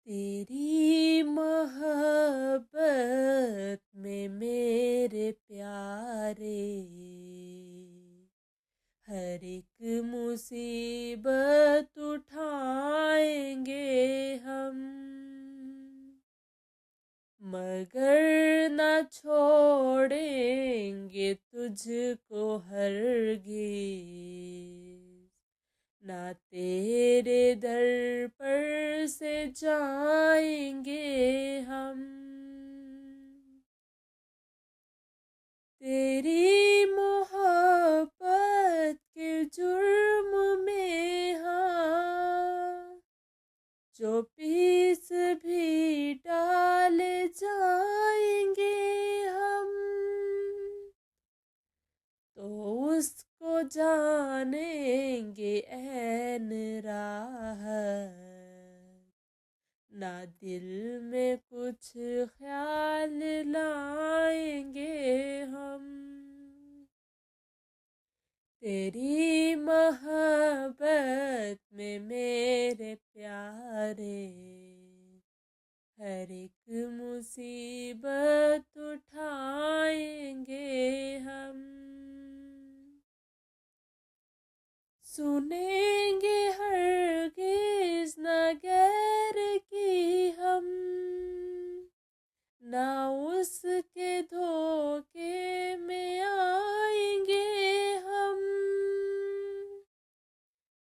तेरी मोहब्बत में मेरे प्यारे हर एक मुसीबत उठाएंगे हम, मगर न छोड़ेंगे तुझको हरगिज़, ना तेरे दर पर से जाएंगे हम। तेरी मोहब्बत के जुर्म में हाँ जो पीस भी डाले जाएंगे हम, तो उसको जानेंगे ऐन राहत, ना दिल में कुछ ख्याल लाएंगे हम। तेरी मोहब्बत में मेरे प्यारे हर एक मुसीबत उठाएंगे हम, सुनेंगे हरगिज़ न गैर की हम, ना उसके धोखे में आएंगे हम,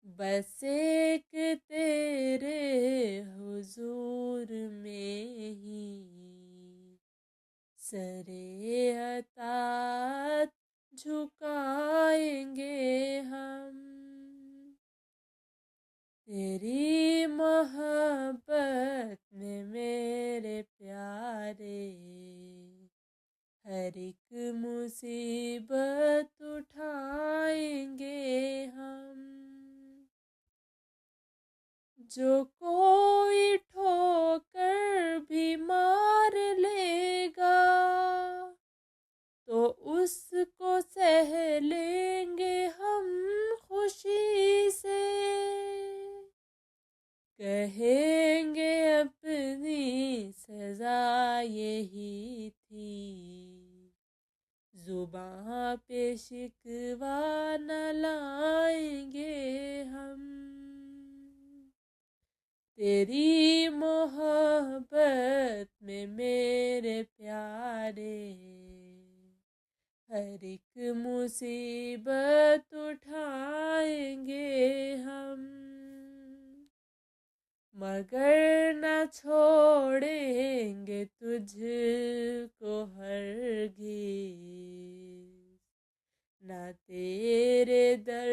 बस एक तेरे हुजूर में ही सरे अतात झुकाएंगे हम। तेरी मोहब्बत में मेरे प्यारे हर एक मुसीबत उठाएंगे हम, जो कोई ठोकर भी मार लेगा तो उसको सह लेंगे हम खुशी से, कहेंगे अपनी सजा यही थी, जुबां पे शिकवा न लाएंगे हम। तेरी मोहब्बत में मेरे प्यारे हर एक मुसीबत उठाएंगे हम, मगर न छोड़ेंगे तुझको हरगिज़, ना तेरे दर